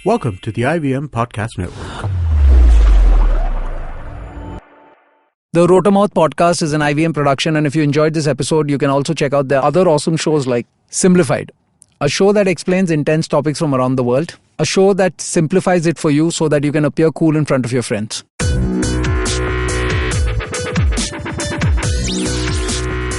Welcome to the IVM Podcast Network. The Rotormouth podcast is an IVM production, and if you enjoyed this episode, you can also check out the other awesome shows like Simplified, a show that explains intense topics from around the world, a show that simplifies it for you so that you can appear cool in front of your friends.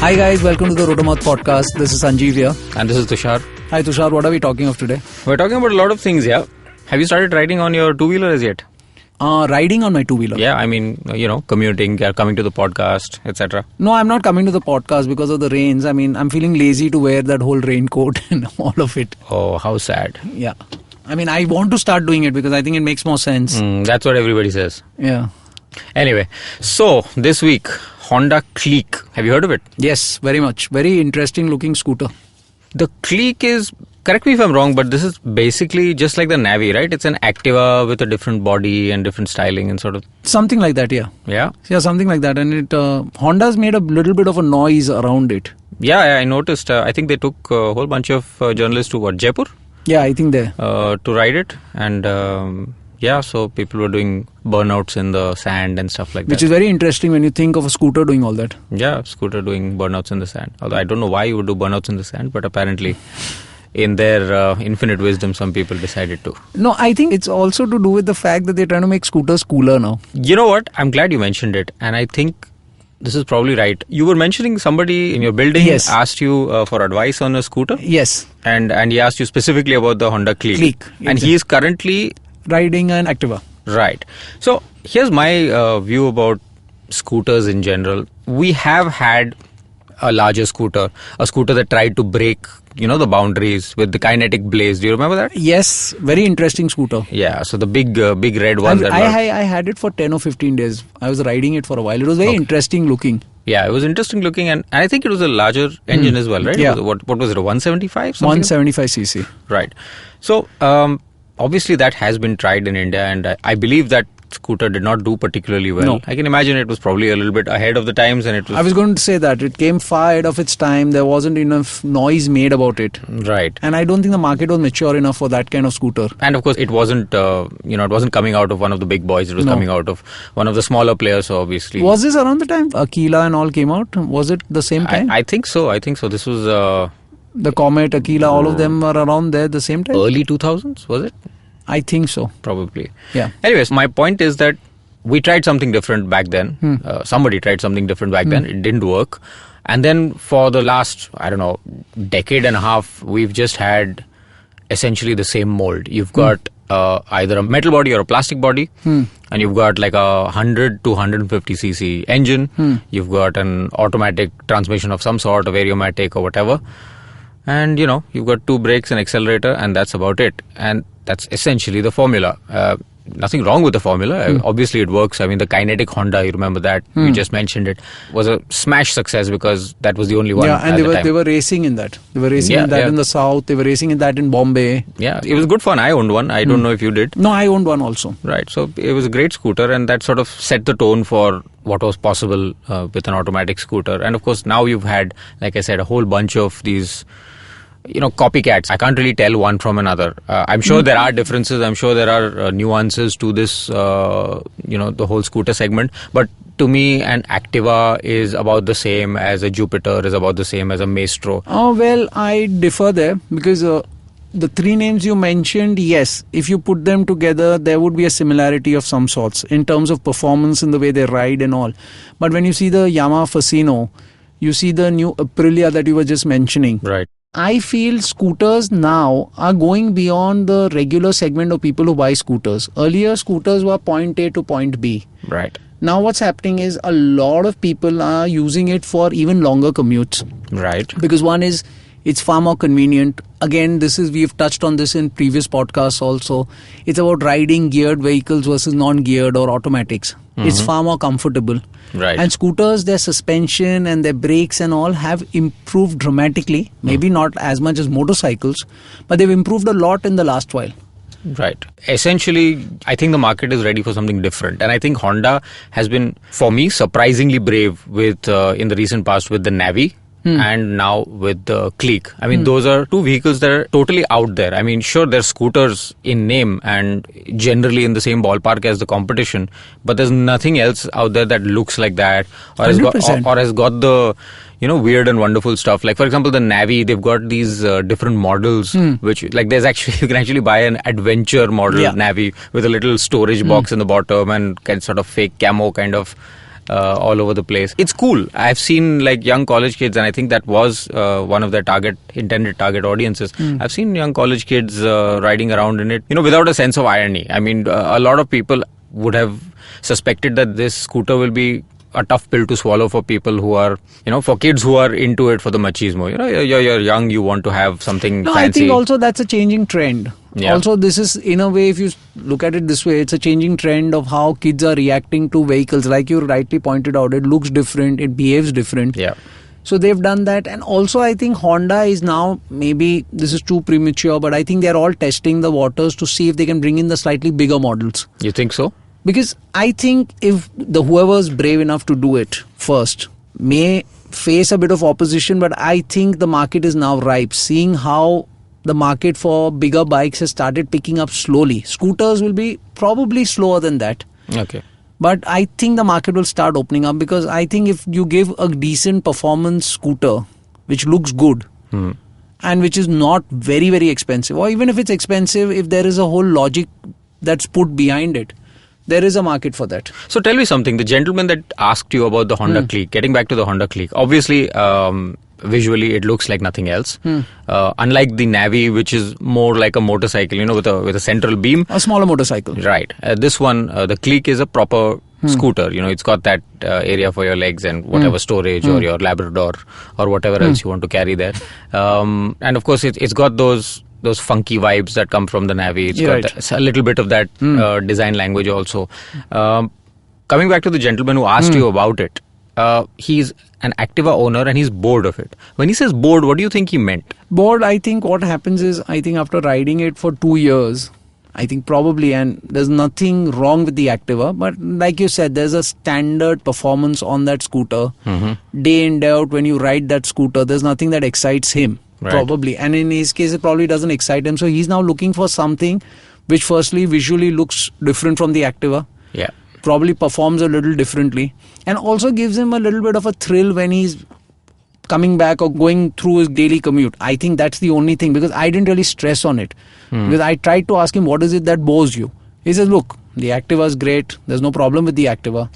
Hi guys, welcome to the Rotormouth podcast. This is Sanjeev here. And this is Tushar. Hi Tushar, what are we talking of today? We're talking about a lot of things, yeah. Have you started riding on your two-wheeler as yet? Riding on my two-wheeler? Yeah, I mean, commuting, coming to the podcast, etc. No, I'm not coming to the podcast because of the rains. I mean, I'm feeling lazy to wear that whole raincoat and all of it. Oh, how sad. Yeah. I mean, I want to start doing it because I think it makes more sense. That's what everybody says. Yeah. Anyway, so this week, Honda Cliq. Have you heard of it? Yes, very much. Very interesting looking scooter. The Cliq is, correct me if I'm wrong, but this is basically just like the Navi, right? It's an Activa with a different body and different styling and sort of... Something like that, yeah. Yeah? Yeah, something like that. And it Honda's made a little bit of a noise around it. Yeah, I noticed. I think they took a whole bunch of journalists to Jaipur? Yeah, I think they... to ride it. And... so people were doing burnouts in the sand and stuff like that. Which is very interesting when you think of a scooter doing all that. Yeah, scooter doing burnouts in the sand. Although I don't know why you would do burnouts in the sand, but apparently in their infinite wisdom, some people decided to. No, I think it's also to do with the fact that they're trying to make scooters cooler now. You know what? I'm glad you mentioned it. And I think this is probably right. You were mentioning somebody in your building asked you for advice on a scooter. Yes. And he asked you specifically about the Honda Cliq. Exactly. And he is currently... riding an Activa. Right. So here's my view about scooters in general. We have had a larger scooter, a scooter that tried to break, the boundaries with the kinetic blaze. Do you remember that? Yes, very interesting scooter. Yeah, so the big red one. I had it for 10 or 15 days. I was riding it for a while. It was very interesting looking. Yeah, it was interesting looking, and I think it was a larger engine as well, right? Yeah. What was it, a 175? 175cc. Right. So, obviously that has been tried in India, and I believe that scooter did not do particularly well. No. I can imagine it was probably a little bit ahead of the times, and it was... I was going to say that. It came far ahead of its time. There wasn't enough noise made about it. Right. And I don't think the market was mature enough for that kind of scooter. And of course, it wasn't, it wasn't coming out of one of the big boys. It was coming out of one of the smaller players, so obviously. Was this around the time Aquila and all came out? Was it the same time? I think so. This was... the Comet, Aquila, all of them were around there the same time? Early 2000s, was it? I think so. Probably. Yeah. Anyways, my point is that we tried something different back then. Somebody tried something different back then. It didn't work. And then for the last, decade and a half, we've just had essentially the same mold. You've got either a metal body or a plastic body. And you've got like a 100 to 150cc engine. You've got an automatic transmission of some sort, a variomatic or whatever. And, you've got two brakes and accelerator, and that's about it. And that's essentially the formula. Nothing wrong with the formula. Obviously, it works. I mean, the kinetic Honda, you remember that? You just mentioned it. Was a smash success because that was the only one. Yeah, and they were racing in that. They were racing in that in the south. They were racing in that in Bombay. Yeah, it was good fun. I owned one. I don't know if you did. No, I owned one also. Right. So it was a great scooter, and that sort of set the tone for what was possible with an automatic scooter. And of course, now you've had, like I said, a whole bunch of these copycats. I can't really tell one from another. I'm sure there are differences. I'm sure there are nuances to this, the whole scooter segment. But to me, an Activa is about the same as a Jupiter, is about the same as a Maestro. Oh, well, I differ there because the three names you mentioned, yes, if you put them together, there would be a similarity of some sorts in terms of performance in the way they ride and all. But when you see the Yamaha Facino, you see the new Aprilia that you were just mentioning. Right. I feel scooters now are going beyond the regular segment of people who buy scooters. Earlier, scooters were point A to point B. Right. Now what's happening is a lot of people are using it for even longer commutes. Right. Because one is, it's far more convenient. Again, we've touched on this in previous podcasts also. It's about riding geared vehicles versus non-geared or automatics. It's far more comfortable. Right. And scooters, their suspension and their brakes and all have improved dramatically. Maybe not as much as motorcycles, but they've improved a lot in the last while. Right. Essentially, I think the market is ready for something different. And I think Honda has been, for me, surprisingly brave with in the recent past with the Navi. and now with the Cliq. I mean, those are two vehicles that are totally out there. I mean, sure, they're scooters in name and generally in the same ballpark as the competition, but there's nothing else out there that looks like that or has got the weird and wonderful stuff. Like, for example, the Navi, they've got these different models, which, like, there's actually, you can actually buy an adventure model Navi with a little storage box in the bottom and kind of sort of fake camo kind of all over the place. It's cool. I've seen like young college kids, and I think that was one of their intended target audiences. I've seen young college kids riding around in it, without a sense of irony. I mean, a lot of people would have suspected that this scooter will be a tough pill to swallow for people who are, for kids who are into it for the machismo. You're young, you want to have something fancy. I think also that's a changing trend. Yeah. Also, this is, in a way, if you look at it this way, it's a changing trend of how kids are reacting to vehicles. Like you rightly pointed out, it looks different, it behaves different. Yeah. So they've done that. And also, I think Honda is now, maybe this is too premature, but I think they're all testing the waters to see if they can bring in the slightly bigger models. You think so? Because I think if whoever's brave enough to do it first may face a bit of opposition, but I think the market is now ripe. Seeing how the market for bigger bikes has started picking up slowly. Scooters will be probably slower than that. Okay. But I think the market will start opening up, because I think if you give a decent performance scooter, which looks good, and which is not very, very expensive, or even if it's expensive, if there is a whole logic that's put behind it, there is a market for that. So tell me something. The gentleman that asked you about the Honda Cliq, getting back to the Honda Cliq, obviously visually it looks like nothing else. Unlike the Navi, which is more like a motorcycle, with a central beam. A smaller motorcycle. Right. This one, the Cliq, is a proper scooter. It's got that area for your legs and whatever storage or your Labrador or whatever else you want to carry there. And of course, it's got those funky vibes that come from the Navi. It's got a little bit of that design language also. Coming back to the gentleman who asked you about it, he's an Activa owner and he's bored of it. When he says bored, what do you think he meant? Bored, I think what happens is, I think after riding it for 2 years, I think probably, and there's nothing wrong with the Activa, but like you said, there's a standard performance on that scooter. Day in, day out, when you ride that scooter, there's nothing that excites him. Right. Probably. And in his case, it probably doesn't excite him. So he's now looking for something which firstly visually looks different from the Activa. Yeah. Probably performs a little differently. And also gives him a little bit of a thrill when he's coming back or going through his daily commute. I think that's the only thing, because I didn't really stress on it. Because I tried to ask him, what is it that bores you? He says, look, the Activa is great. There's no problem with the Activa.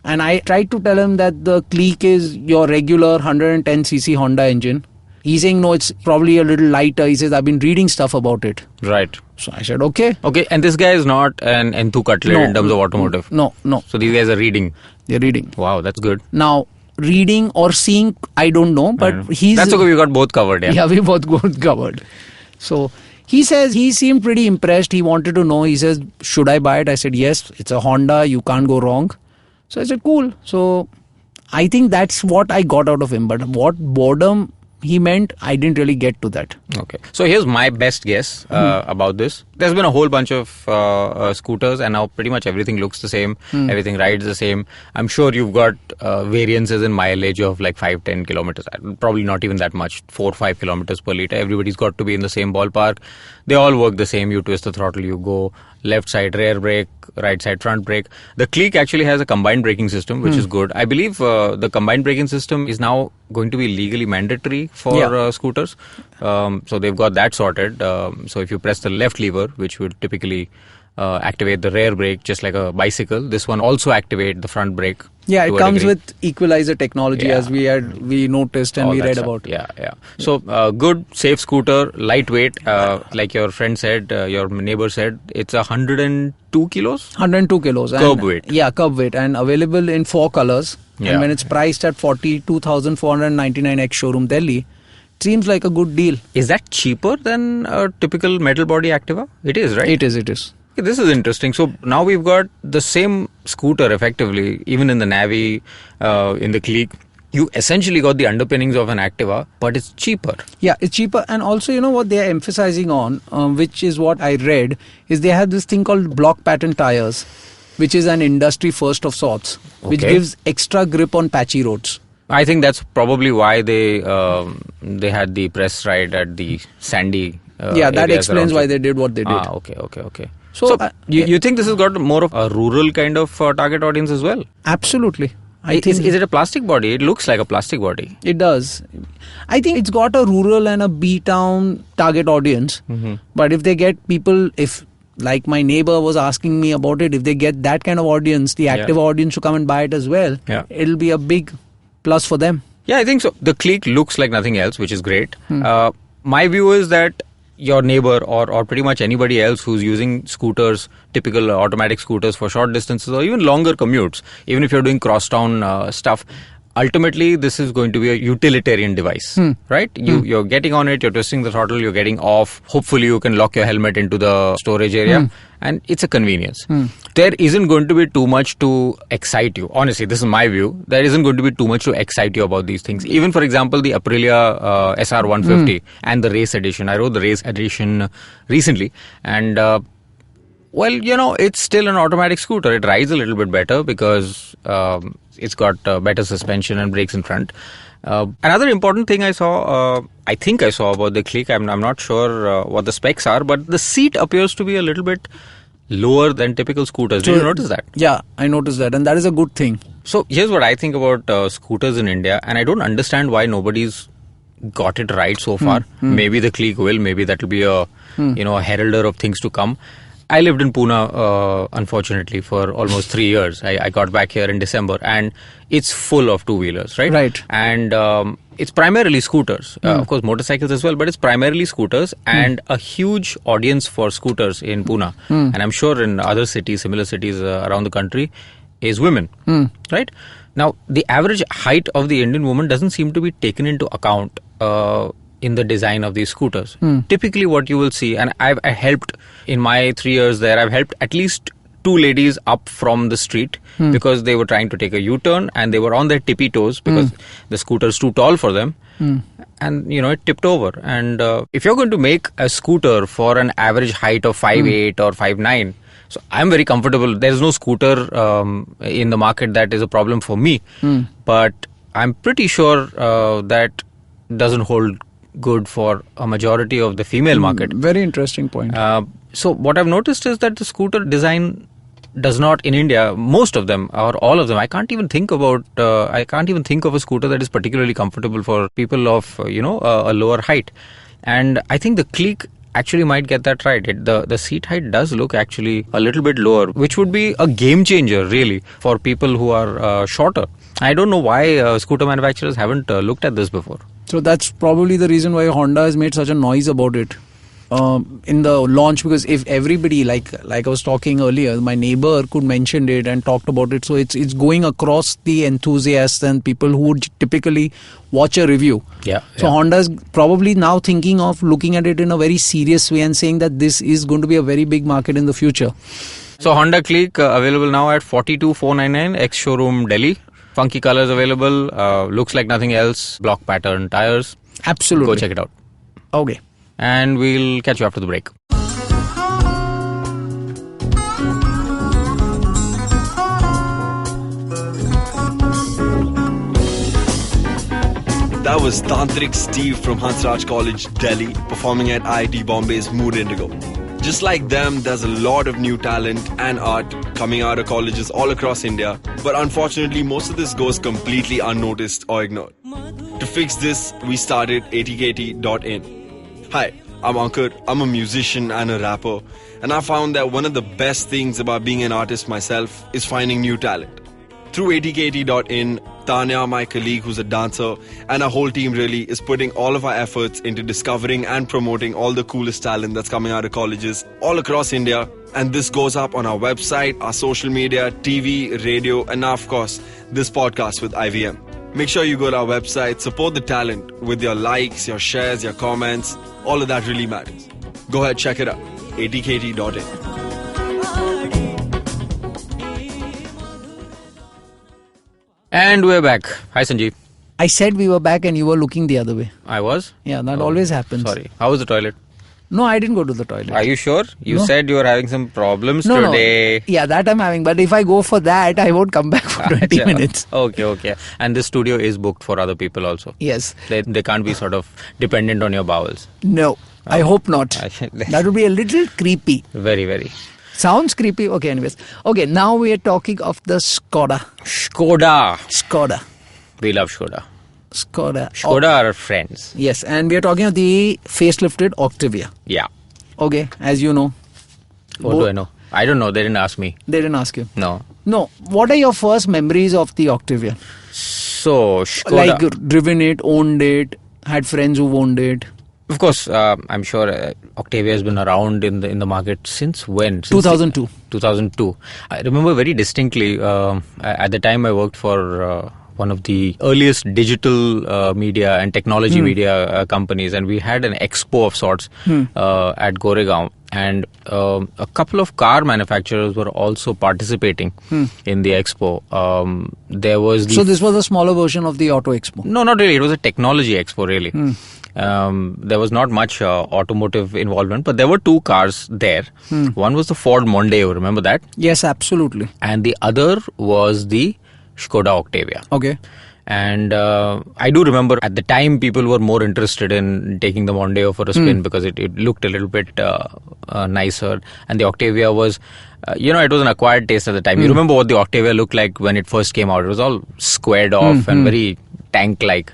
And I tried to tell him that the Cliq is your regular 110cc Honda engine. He's saying, no, it's probably a little lighter. He says, I've been reading stuff about it. Right. So I said, okay. Okay, and this guy is not an Enthu Cutler in terms of automotive? No. So these guys are reading? They're reading. Wow, that's good. Now, reading or seeing, I don't know, but he's... That's okay, we got both covered, yeah. Yeah, we both got covered. So he says he seemed pretty impressed. He wanted to know. He says, should I buy it? I said, yes, it's a Honda. You can't go wrong. So I said, cool. So I think that's what I got out of him. But what boredom he meant, I didn't really get to that. Okay. So here's my best guess about this. There's been a whole bunch of scooters, and now pretty much everything looks the same. Everything rides the same. I'm sure you've got variances in mileage of like 5-10 kilometers. Probably not even that much. 4-5 kilometers per litre. Everybody's got to be in the same ballpark. They all work the same. You twist the throttle, you go left side rear brake, right side front brake. The Cliq actually has a combined braking system, which is good. I believe the combined braking system is now going to be legally mandatory for scooters. So they've got that sorted. So if you press the left lever, which would typically activate the rear brake just like a bicycle, this one also activate the front brake. Yeah, it comes with equalizer technology, as we noticed and we read about. Yeah. So good, safe scooter, lightweight, like your friend said, your neighbor said, it's 102 kilos? 102 kilos. Curb weight. Yeah, curb weight, and available in 4 colors. Yeah. And when it's priced at 42,499 ex-showroom Delhi, it seems like a good deal. Is that cheaper than a typical metal body Activa? It is, right? It is. This is interesting. So now we've got the same scooter effectively, even in the Navi, in the Cliq. You essentially got the underpinnings of an Activa, but it's cheaper. Yeah, it's cheaper. And also, you know what they are emphasizing on, which is what I read, is they have this thing called block pattern tires, which is an industry first of sorts, which gives extra grip on patchy roads. I think that's probably why they had the press ride at the sandy. That areas explains around why it. they did what they did. Okay. So you think this has got more of a rural kind of target audience as well? Absolutely. Is it a plastic body? It looks like a plastic body. It does. I think it's got a rural and a B-town target audience. Mm-hmm. But if they get people, if like my neighbor was asking me about it, if they get that kind of audience, the active audience to come and buy it as well, it'll be a big plus for them. Yeah, I think so. The Cliq looks like nothing else, which is great. My view is that your neighbor or pretty much anybody else who's using scooters, typical automatic scooters for short distances or even longer commutes, even if you're doing cross-town stuff, ultimately this is going to be a utilitarian device, right? You're getting on it, you're twisting the throttle, you're getting off. Hopefully you can lock your helmet into the storage area and it's a convenience. There isn't going to be too much to excite you. Honestly, this is my view. There isn't going to be too much to excite you about these things. Even for example, the Aprilia SR150 and the race edition. I rode the race edition recently and it's still an automatic scooter. It rides a little bit better because it's got better suspension and brakes in front. Another important thing I saw about the Cliq, I'm not sure what the specs are, but the seat appears to be a little bit lower than typical scooters. Did you notice that? Yeah, I noticed that, and that is a good thing. So here's what I think about scooters in India, and I don't understand why nobody's got it right so far. Maybe the Cliq will, maybe that'll be a heralder of things to come. I lived in Pune, unfortunately, for almost 3 years. I got back here in December, and it's full of two-wheelers, right? Right. And it's primarily scooters. Of course, motorcycles as well, but it's primarily scooters and a huge audience for scooters in Pune. And I'm sure in other cities, similar cities around the country, is women, right? Now, the average height of the Indian woman doesn't seem to be taken into account in the design of these scooters. Typically what you will see, and I helped in my 3 years there, I've helped at least 2 ladies up from the street because they were trying to take a U-turn and they were on their tippy toes because the scooter is too tall for them. And it tipped over. And if you're going to make a scooter for an average height of 5'8" or 5'9", so I'm very comfortable. There is no scooter in the market that is a problem for me. But I'm pretty sure that doesn't hold good for a majority of the female market. Very interesting point. So what I've noticed is that the scooter design does not, in India, most of them or all of them, I can't even think of a scooter that is particularly comfortable for people of a lower height. And I think the Cliq actually might get that right. The seat height does look actually a little bit lower, which would be a game changer really for people who are shorter. I don't know why scooter manufacturers haven't looked at this before. So that's probably the reason why Honda has made such a noise about it in the launch, because if everybody, like I was talking earlier, my neighbor could mention it and talked about it, so it's going across the enthusiasts and people who would typically watch a review. So Honda is probably now thinking of looking at it in a very serious way and saying that this is going to be a very big market in the future. So Honda Cliq available now at 42,499 ex-showroom Delhi. Funky colors available, looks like nothing else, block pattern tires. Absolutely. Go check it out. Okay. And we'll catch you after the break. That was Tantrik Steve from Hansraj College, Delhi, performing at IIT Bombay's Mood Indigo. Just like them, there's a lot of new talent and art coming out of colleges all across India, but unfortunately most of this goes completely unnoticed or ignored. To fix this, we started atkt.in. Hi, I'm Ankur, I'm a musician and a rapper, and I found that one of the best things about being an artist myself is finding new talent. Through atkt.in, Tanya, my colleague who's a dancer, and our whole team really is putting all of our efforts into discovering and promoting all the coolest talent that's coming out of colleges all across India. And this goes up on our website, our social media, TV, radio, and now, of course, this podcast with IVM. Make sure you go to our website, support the talent with your likes, your shares, your comments. All of that really matters. Go ahead, check it out. atkt.in. And we're back. Hi, Sanjeev. I said we were back and you were looking the other way. I was? Yeah, that always happens. Sorry. How was the toilet? No, I didn't go to the toilet. Are you sure? You No. said you were having some problems No, today. no. Yeah, that I'm having. But if I go for that, I won't come back for 20 Acha. minutes. Okay. And this studio is booked for other people also. Yes. They can't be sort of dependent on your bowels. No, I hope not. That That would be a little creepy. Very, very. Sounds creepy. Okay, anyways. Okay, now we are talking of the Skoda. Skoda. We love Skoda. Skoda. Skoda are our friends. Yes, and we are talking of the facelifted Octavia. Yeah. Okay, as you know. What do I know? I don't know. They didn't ask me. They didn't ask you. No. No. What are your first memories of the Octavia? So, Skoda. Like driven it, owned it, had friends who owned it. Of course, I'm sure Octavia has been around in the market since when? Since 2002. 2002. I remember very distinctly, at the time I worked for one of the earliest digital media and technology media companies, and we had an expo of sorts at Goregaon, and a couple of car manufacturers were also participating in the expo. There was So this was a smaller version of the Auto Expo. No, not really. It was a technology expo, really. There was not much automotive involvement, but there were two cars there. One was the Ford Mondeo, remember that? Yes, absolutely. And the other was the Skoda Octavia. Okay. And I do remember at the time people were more interested in taking the Mondeo for a spin because it looked a little bit nicer. And the Octavia was, it was an acquired taste at the time. You remember what the Octavia looked like when it first came out. It was all squared off and very tank-like.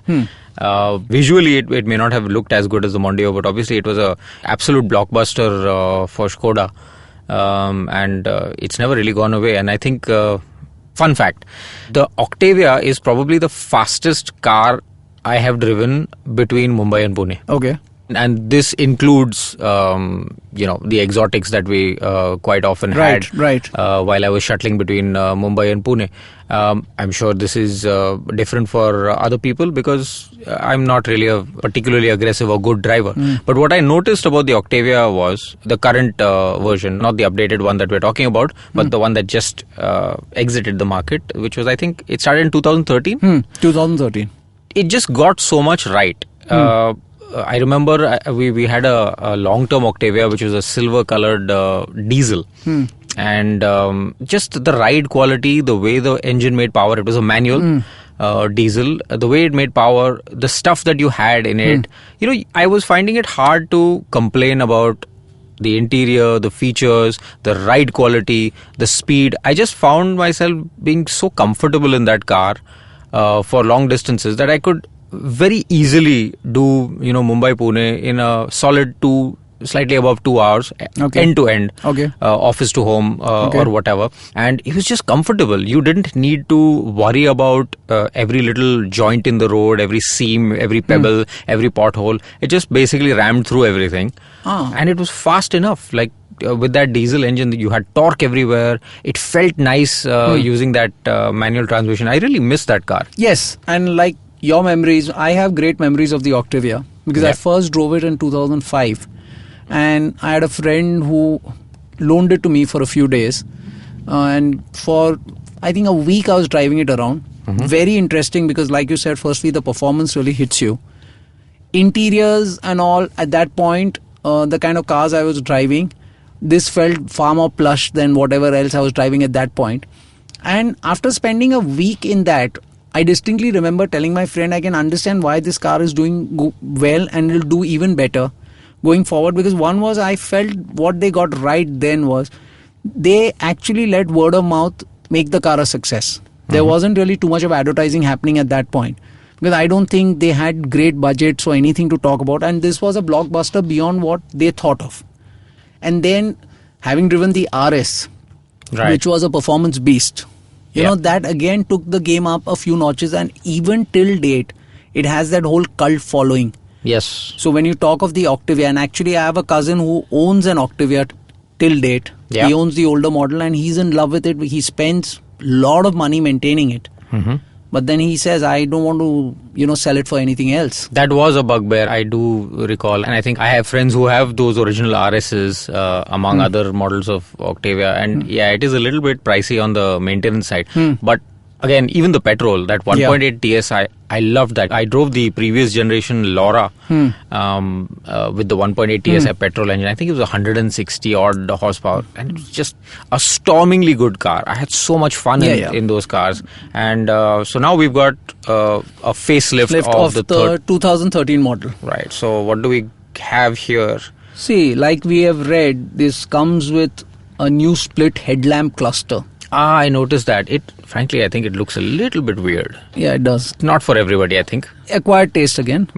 Visually, it may not have looked as good as the Mondeo, but obviously it was a absolute blockbuster for Skoda. And it's never really gone away. And I think... Fun fact, the Octavia is probably the fastest car I have driven between Mumbai and Pune. Okay. And this includes, the exotics that we quite often had while I was shuttling between Mumbai and Pune. I'm sure this is different for other people because I'm not really a particularly aggressive or good driver. But what I noticed about the Octavia was the current version, not the updated one that we're talking about, but the one that just exited the market, which was, I think, it started in 2013. 2013. It just got so much right. I remember we had a long-term Octavia, which was a silver-colored diesel. And just the ride quality, the way the engine made power, it was a manual diesel, the way it made power, the stuff that you had in it. I was finding it hard to complain about the interior, the features, the ride quality, the speed. I just found myself being so comfortable in that car for long distances that I could very easily do Mumbai Pune in a solid slightly above 2 hours, end to end, office to home or whatever, and it was just comfortable. You didn't need to worry about every little joint in the road, every seam, every pebble, every pothole. It just basically rammed through everything, and it was fast enough. Like with that diesel engine, you had torque everywhere. It felt nice using that manual transmission. I really miss that car. Yes, and like your memories, I have great memories of the Octavia because I first drove it in 2005, and I had a friend who loaned it to me for a few days, and for I think a week I was driving it around. Very interesting because, like you said, firstly the performance really hits you. Interiors and all at that point, the kind of cars I was driving, this felt far more plush than whatever else I was driving at that point. And after spending a week in that, I distinctly remember telling my friend I can understand why this car is doing well and will do even better going forward, because one was I felt what they got right then was they actually let word of mouth make the car a success. There wasn't really too much of advertising happening at that point because I don't think they had great budgets or anything to talk about, and this was a blockbuster beyond what they thought of. And then having driven the RS, which was a performance beast, you know, that again took the game up a few notches, and even till date it has that whole cult following. Yes. So when you talk of the Octavia, and actually I have a cousin who owns an Octavia till date. He owns the older model and he's in love with it. He spends a lot of money maintaining it. But then he says, I don't want to, sell it for anything else. That was a bugbear, I do recall. And I think I have friends who have those original RSs among other models of Octavia. And it is a little bit pricey on the maintenance side. But again, even the petrol, that 1.8 TSI, I loved that. I drove the previous generation Laura with the 1.8 TSI petrol engine. I think it was 160 odd horsepower, and it was just a stormingly good car. I had so much fun in those cars. And so now we've got a facelift of the 2013 model. Right. So what do we have here? See, like we have read, this comes with a new split headlamp cluster. I noticed that. Frankly, I think it looks a little bit weird. Yeah, it does. Not for everybody, I think. Acquired taste again.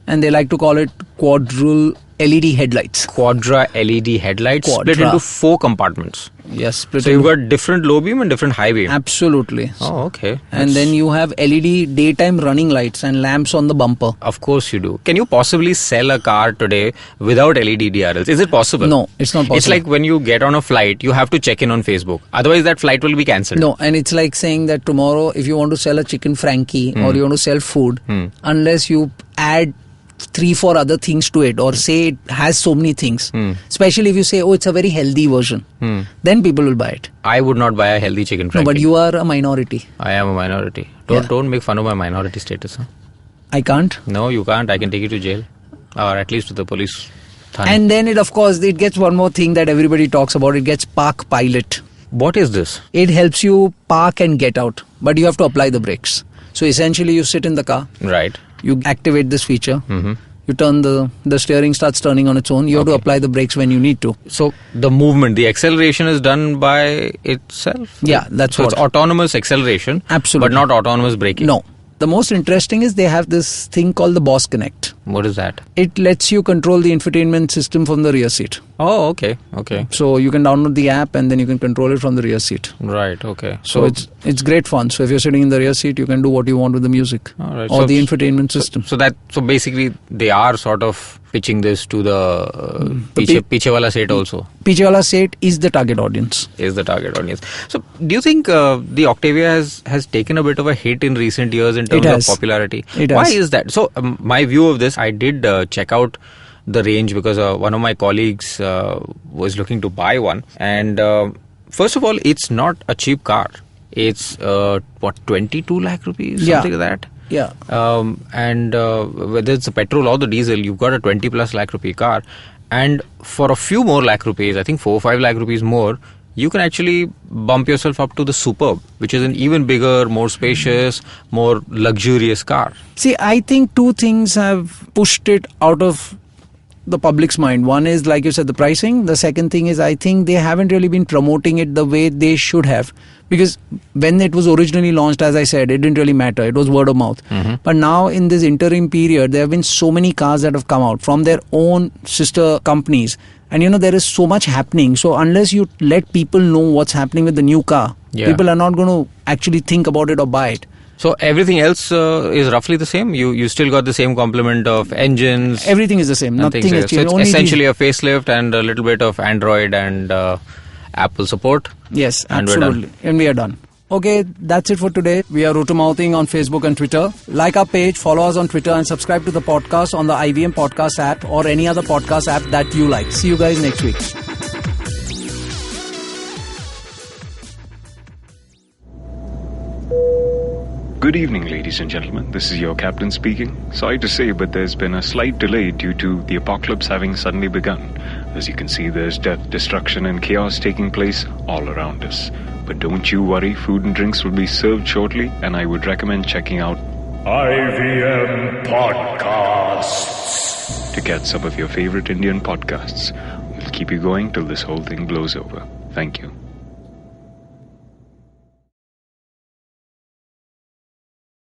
And they like to call it quadruple LED headlights. Quadra LED headlights split into 4 compartments. Yes. So you've got different low beam and different high beam. Absolutely. Oh, okay. And then you have LED daytime running lights and lamps on the bumper. Of course you do. Can you possibly sell a car today without LED DRLs? Is it possible? No, it's not possible. It's like when you get on a flight, you have to check in on Facebook. Otherwise, that flight will be cancelled. No, and it's like saying that tomorrow, if you want to sell a chicken Frankie or you want to sell food, unless you add 3-4 other things to it, or say it has so many things, especially if you say, oh, it's a very healthy version, then people will buy it. I would not buy a healthy chicken Frankie. No, but you are a minority. I am a minority. Don't make fun of my minority status. Huh? I can't. No, you can't. I can take you to jail, or at least to the police. And then it gets one more thing that everybody talks about. It gets Park Pilot. What is this? It helps you park and get out, but you have to apply the brakes. So essentially, you sit in the car. Right. You activate this feature. You turn the steering starts turning on its own. You have to apply the brakes when you need to. So the movement, the acceleration is done by itself? Yeah, that's so it's autonomous acceleration. Absolutely. But not autonomous braking? No. The most interesting is they have this thing called the Boss Connect. What is that? It lets you control the infotainment system from the rear seat. Oh, okay. So you can download the app and then you can control it from the rear seat. Right, okay. So it's great fun. So if you're sitting in the rear seat, you can do what you want with the music or the infotainment system. So basically they are sort of pitching this to the Piche Wala Set also. Piche Wala Set is the target audience. So do you think the Octavia has taken a bit of a hit in recent years in terms of popularity? Why is that? So my view of this, I did check out the range because one of my colleagues was looking to buy one, and first of all, it's not a cheap car. It's 22 lakh rupees, something like that. Yeah. And whether it's the petrol or the diesel, you've got a 20 plus lakh rupee car, and for a few more lakh rupees, I think 4 or 5 lakh rupees more, you can actually bump yourself up to the Superb, which is an even bigger, more spacious, more luxurious car. See, I think 2 things have pushed it out of the public's mind. One is, like you said, the pricing. The second thing is, I think they haven't really been promoting it the way they should have, because when it was originally launched, as I said, it didn't really matter. It was word of mouth. But now in this interim period, there have been so many cars that have come out from their own sister companies, and there is so much happening. So unless you let people know what's happening with the new car, people are not going to actually think about it or buy it. So everything else is roughly the same? You still got the same complement of engines? Everything is the same. Nothing has changed. So it's essentially a facelift and a little bit of Android and Apple support? Yes, absolutely. And we are done. Okay, that's it for today. We are Rotormouthing on Facebook and Twitter. Like our page, follow us on Twitter, and subscribe to the podcast on the IVM podcast app or any other podcast app that you like. See you guys next week. Good evening, ladies and gentlemen. This is your captain speaking. Sorry to say, but there's been a slight delay due to the apocalypse having suddenly begun. As you can see, there's death, destruction, and chaos taking place all around us. But don't you worry, food and drinks will be served shortly, and I would recommend checking out IVM Podcasts to get some of your favorite Indian podcasts. We'll keep you going till this whole thing blows over. Thank you.